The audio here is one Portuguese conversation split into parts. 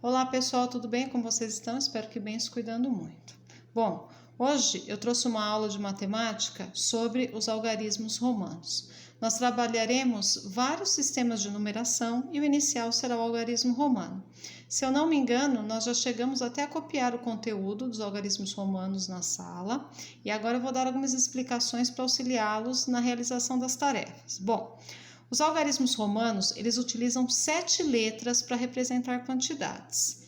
Olá pessoal, tudo bem? Como vocês estão? Espero que bem, se cuidando muito. Bom, hoje eu trouxe uma aula de matemática sobre os algarismos romanos. Nós trabalharemos vários sistemas de numeração e o inicial será o algarismo romano. Se eu não me engano, nós já chegamos até a copiar o conteúdo dos algarismos romanos na sala e agora eu vou dar algumas explicações para auxiliá-los na realização das tarefas. Bom, os algarismos romanos, eles utilizam 7 letras para representar quantidades,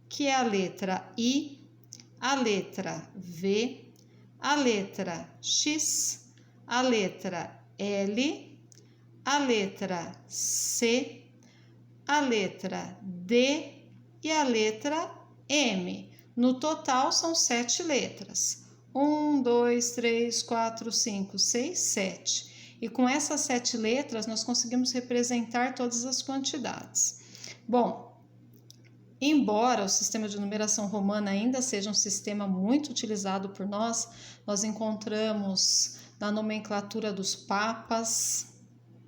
que é a letra I, a letra V, a letra X, a letra L, a letra C, a letra D e a letra M. No total são 7 letras. 1, 2, 3, 4, 5, 6, 7. E com essas 7 letras, nós conseguimos representar todas as quantidades. Bom, embora o sistema de numeração romana ainda seja um sistema muito utilizado por nós encontramos na nomenclatura dos papas,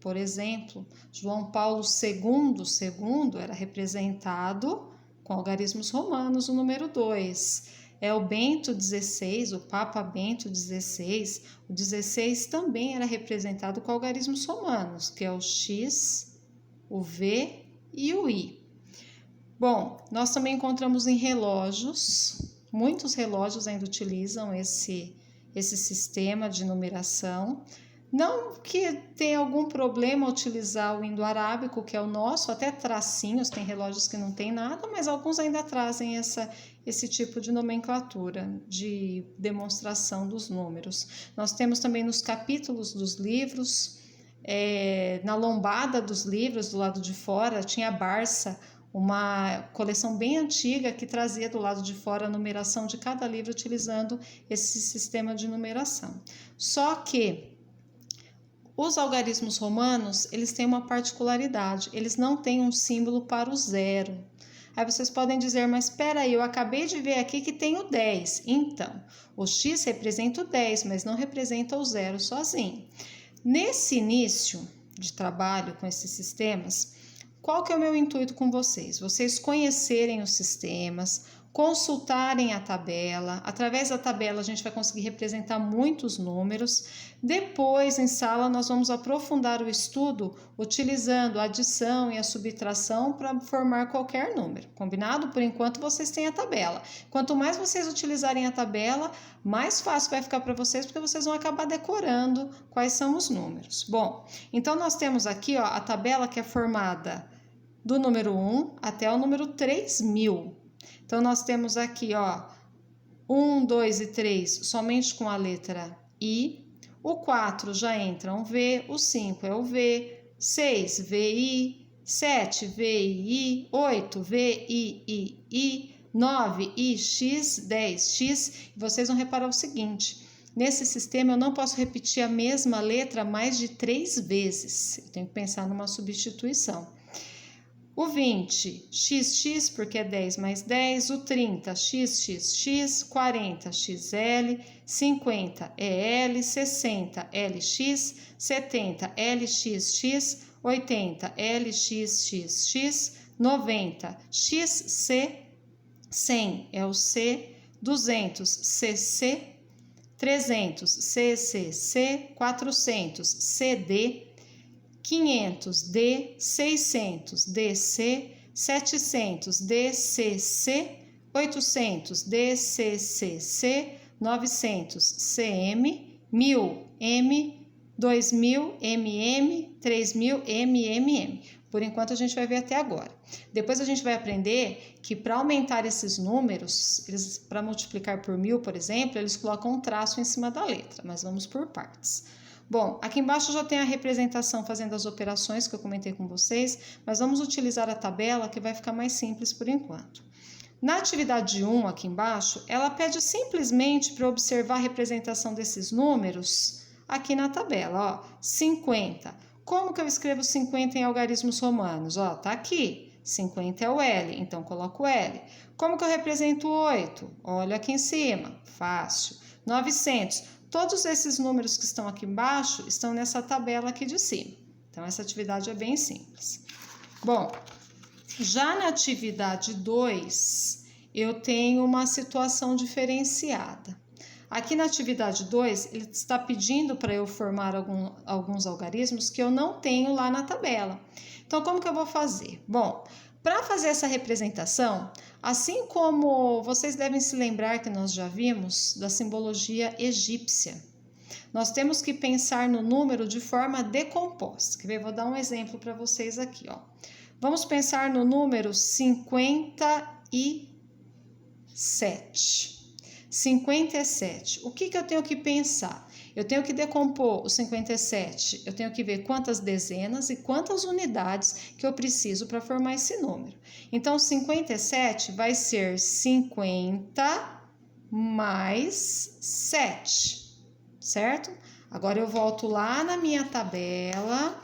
por exemplo, João Paulo II era representado com algarismos romanos, o número 2. É o Bento XVI, o Papa Bento XVI. O 16 também era representado com algarismos romanos, que é o X, o V e o I. Bom, nós também encontramos em relógios, muitos relógios ainda utilizam esse sistema de numeração. Não que tenha algum problema utilizar o indo-arábico, que é o nosso, até tracinhos, tem relógios que não tem nada, mas alguns ainda trazem esse tipo de nomenclatura, de demonstração dos números. Nós temos também nos capítulos dos livros, na lombada dos livros, do lado de fora, tinha a Barça, uma coleção bem antiga que trazia do lado de fora a numeração de cada livro utilizando esse sistema de numeração. Só que os algarismos romanos, eles têm uma particularidade, eles não têm um símbolo para o zero. Aí vocês podem dizer, mas espera aí, eu acabei de ver aqui que tem o 10. Então, o X representa o 10, mas não representa o zero sozinho. Nesse início de trabalho com esses sistemas, qual que é o meu intuito com vocês? Vocês conhecerem os sistemas, consultarem a tabela. Através da tabela a gente vai conseguir representar muitos números. Depois, em sala, nós vamos aprofundar o estudo utilizando a adição e a subtração para formar qualquer número. Combinado? Por enquanto, vocês têm a tabela. Quanto mais vocês utilizarem a tabela, mais fácil vai ficar para vocês, porque vocês vão acabar decorando quais são os números. Bom, então nós temos aqui a tabela que é formada do número 1 até o número 3000. Então, nós temos aqui, 1, 2 e 3 somente com a letra I. O 4 já entra um V, o 5 é o V, 6, VI, 7, VI, 8, VII, 9, IX, 10, X. E vocês vão reparar o seguinte, nesse sistema eu não posso repetir a mesma letra mais de 3 vezes. Eu tenho que pensar numa substituição. O 20, XX, porque é 10 mais 10, o 30, XXX, 40, XL, 50, EL, 60, LX, 70, LXX, 80, LXXX, 90, XC, 100 é o C, 200, CC, 300, CCC, 400, CD, 500 D, 600 DC, 700 DCC, 800 DCCC, 900 CM, 1000 M, 2000 MM, 3000 MMM. Por enquanto a gente vai ver até agora. Depois a gente vai aprender que para aumentar esses números, para multiplicar por 1000, por exemplo, eles colocam um traço em cima da letra, mas vamos por partes. Bom, aqui embaixo já tem a representação fazendo as operações que eu comentei com vocês, mas vamos utilizar a tabela que vai ficar mais simples por enquanto. Na atividade 1, aqui embaixo, ela pede simplesmente para observar a representação desses números aqui na tabela, 50. Como que eu escrevo 50 em algarismos romanos? Tá aqui, 50 é o L, então coloco o L. Como que eu represento 8? Olha aqui em cima, fácil. 900. Todos esses números que estão aqui embaixo estão nessa tabela aqui de cima. Então, essa atividade é bem simples. Bom, Já na atividade 2, eu tenho uma situação diferenciada. Aqui na atividade 2, ele está pedindo para eu formar alguns algarismos que eu não tenho lá na tabela. Então, como que eu vou fazer? Bom, para fazer essa representação, assim como vocês devem se lembrar que nós já vimos da simbologia egípcia, nós temos que pensar no número de forma decomposta. Quer ver? Vou dar um exemplo para vocês aqui, ó. Vamos pensar no número 57. 57. O que eu tenho que pensar? Eu tenho que decompor o 57. Eu tenho que ver quantas dezenas e quantas unidades que eu preciso para formar esse número. Então, 57 vai ser 50 mais 7, certo? Agora eu volto lá na minha tabela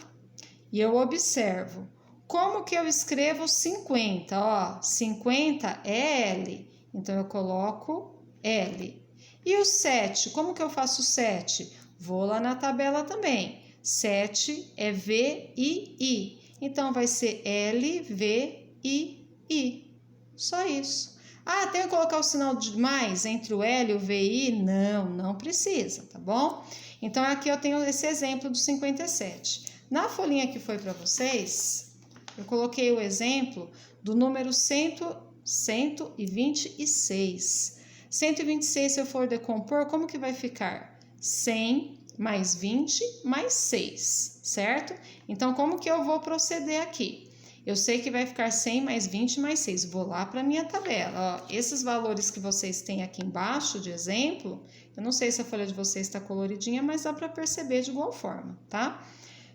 e eu observo. Como que eu escrevo 50? Ó, 50 é L, então eu coloco L. E o 7, como que eu faço 7? Vou lá na tabela também. 7 é V, I, I. Então vai ser L, V, I, I. Só isso. Ah, tenho que colocar o sinal de mais entre o L e o VI? Não, não precisa, tá bom? Então aqui eu tenho esse exemplo do 57. Na folhinha que foi para vocês, eu coloquei o exemplo do número 126. 126, se eu for decompor, como que vai ficar? 100 mais 20 mais 6, certo? Então, como que eu vou proceder aqui? Eu sei que vai ficar 100 mais 20 mais 6. Vou lá para a minha tabela. Ó, esses valores que vocês têm aqui embaixo de exemplo, eu não sei se a folha de vocês está coloridinha, mas dá para perceber de igual forma, tá?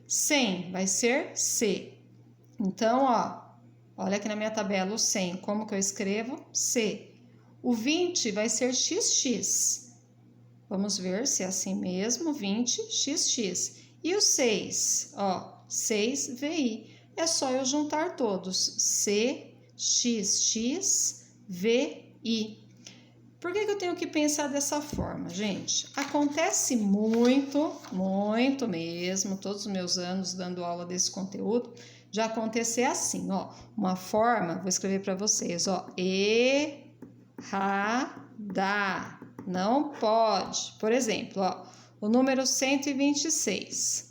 100 vai ser C. Então, ó, olha aqui na minha tabela o 100, como que eu escrevo? C. O 20 vai ser XX. Vamos ver se é assim mesmo, 20XX. E o 6, ó, 6VI. É só eu juntar todos, CXXVI. Por que eu tenho que pensar dessa forma, gente? Acontece muito mesmo, todos os meus anos dando aula desse conteúdo, já acontecer assim, ó, uma forma, vou escrever para vocês, ó, errada, não pode. Por exemplo, ó, o número 126.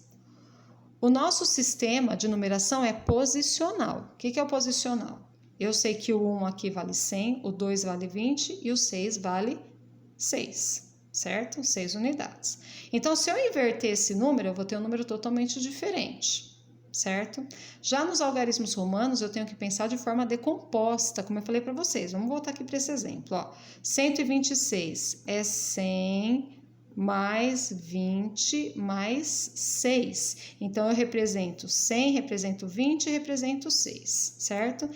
O nosso sistema de numeração é posicional. O que é o posicional? Eu sei que o 1 aqui vale 100, o 2 vale 20 e o 6 vale 6, certo? 6 unidades. Então, se eu inverter esse número, eu vou ter um número totalmente diferente, certo? Já nos algarismos romanos, eu tenho que pensar de forma decomposta, como eu falei para vocês. Vamos voltar aqui para esse exemplo, ó. 126 é 100 mais 20 mais 6. Então, eu represento 100, represento 20 e represento 6, certo?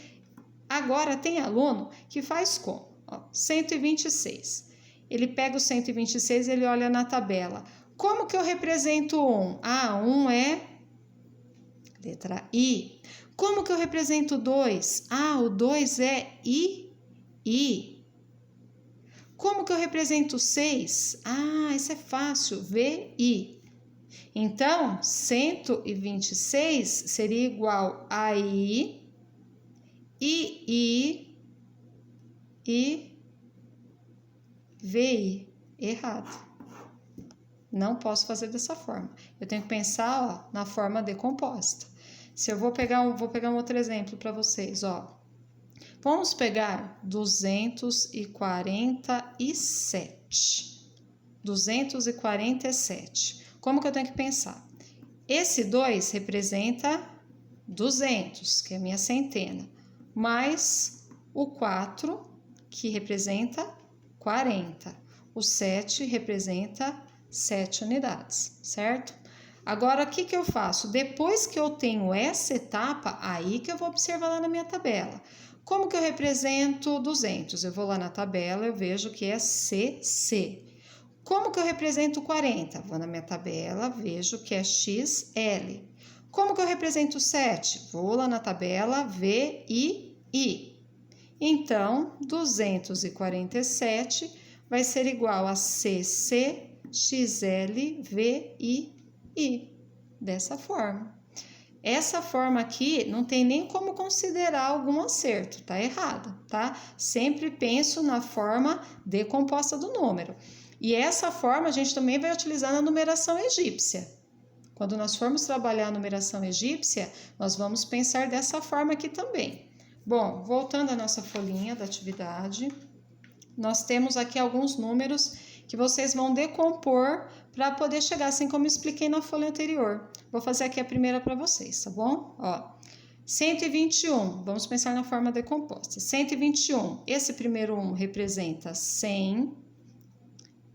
Agora, tem aluno que faz como? Ó, 126. Ele pega o 126 e ele olha na tabela. Como que eu represento 1? Ah, 1 é letra I. Como que eu represento 2? Ah, o 2 é I. Como que eu represento 6? Ah, isso é fácil, VI. Então, 126 seria igual a I, VI. Errado. Não posso fazer dessa forma. Eu tenho que pensar, ó, na forma decomposta. Se eu vou pegar um outro exemplo para vocês, ó. Vamos pegar 247. 247. Como que eu tenho que pensar? Esse 2 representa 200, que é a minha centena, mais o 4, que representa 40. O 7 representa 7 unidades, certo? Agora, o que eu faço? Depois que eu tenho essa etapa, aí que eu vou observar lá na minha tabela. Como que eu represento 200? Eu vou lá na tabela, eu vejo que é CC. Como que eu represento 40? Vou na minha tabela, vejo que é XL. Como que eu represento 7? Vou lá na tabela, VI. Então, 247 vai ser igual a CC, XL, VI. Dessa forma. essa forma aqui não tem nem como considerar algum acerto, tá errado, tá? Sempre penso na forma decomposta do número. E essa forma a gente também vai utilizar na numeração egípcia. Quando nós formos trabalhar a numeração egípcia, nós vamos pensar dessa forma aqui também. Bom, voltando à nossa folhinha da atividade, nós temos aqui alguns números que vocês vão decompor para poder chegar, assim como eu expliquei na folha anterior. Vou fazer aqui a primeira para vocês, tá bom? Ó, 121, vamos pensar na forma decomposta. 121, esse primeiro 1 representa 100,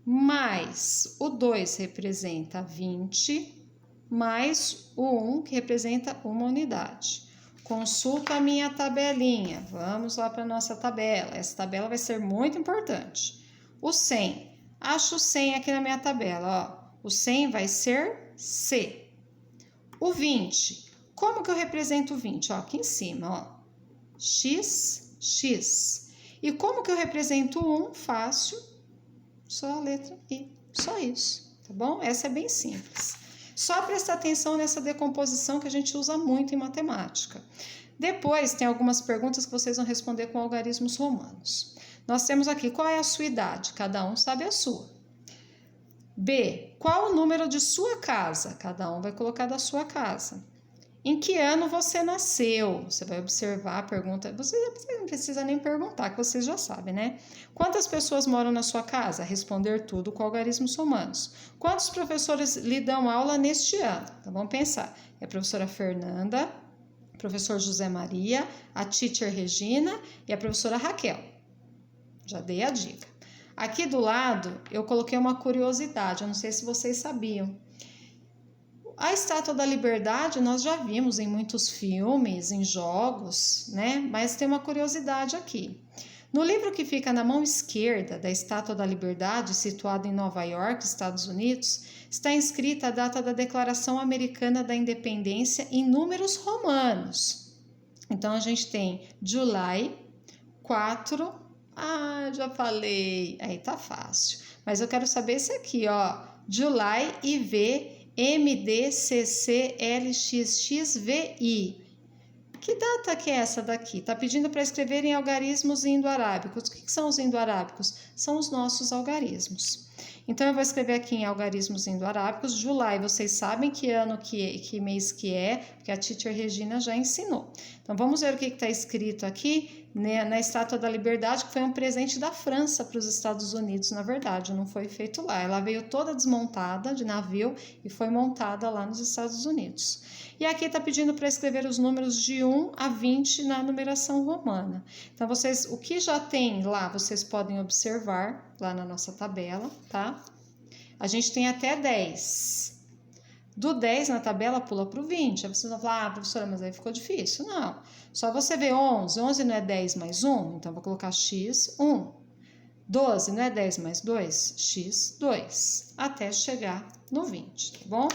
mais o 2 representa 20, mais o 1 que representa uma unidade. Consulta a minha tabelinha, vamos lá para a nossa tabela. Essa tabela vai ser muito importante. O 100, acho o 100 aqui na minha tabela, ó. O 100 vai ser C. O 20, como que eu represento o 20? Ó, aqui em cima, ó. X, X. E como que eu represento o 1? Fácil, só a letra I, só isso, tá bom? Essa é bem simples. Só prestar atenção nessa decomposição que a gente usa muito em matemática. Depois, tem algumas perguntas que vocês vão responder com algarismos romanos. Nós temos aqui, qual é a sua idade? Cada um sabe a sua. B, qual o número de sua casa? Cada um vai colocar da sua casa. Em que ano você nasceu? Você vai observar a pergunta. Você não precisa nem perguntar, que vocês já sabem, né? Quantas pessoas moram na sua casa? Responder tudo com algarismos romanos. Quantos professores lhe dão aula neste ano? Então, vamos pensar. É a professora Fernanda, professor José Maria, a teacher Regina e a professora Raquel. Já dei a dica. Aqui do lado, eu coloquei uma curiosidade. Eu não sei se vocês sabiam. A Estátua da Liberdade nós já vimos em muitos filmes, em jogos, né? Mas tem uma curiosidade aqui. No livro que fica na mão esquerda da Estátua da Liberdade, situado em Nova York, Estados Unidos, está inscrita a data da Declaração Americana da Independência em números romanos. Então, a gente tem July 4. Ah, já falei. Aí tá fácil. Mas eu quero saber esse aqui, ó. July IV MDCCLXXVI. Que data que é essa daqui? Está pedindo para escrever em algarismos indo-arábicos. O que são os indo-arábicos? São os nossos algarismos. Então, eu vou escrever aqui em algarismos indo-arábicos. July, vocês sabem que ano, que mês que é, porque a teacher Regina já ensinou. Então, vamos ver o que está escrito aqui, né, na Estátua da Liberdade, que foi um presente da França para os Estados Unidos, na verdade, não foi feito lá. Ela veio toda desmontada de navio e foi montada lá nos Estados Unidos. E aqui está pedindo para escrever os números de 1 a 20 na numeração romana. Então, vocês, o que já tem lá, vocês podem observar lá na nossa tabela, tá? A gente tem até 10. Do 10 na tabela pula para o 20. Aí vocês vão falar, professora, mas aí ficou difícil. Não, só você vê 11. 11 não é 10 mais 1? Então, vou colocar x, 1. 12 não é 10 mais 2? X, 2. Até chegar no 20, tá bom?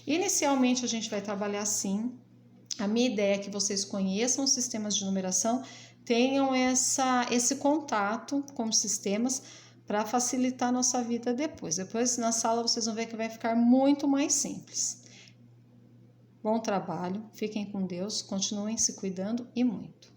Inicialmente, a gente vai trabalhar assim. A minha ideia é que vocês conheçam os sistemas de numeração, tenham esse contato com os sistemas para facilitar a nossa vida depois. Depois, na sala, vocês vão ver que vai ficar muito mais simples. Bom trabalho, fiquem com Deus, continuem se cuidando e muito.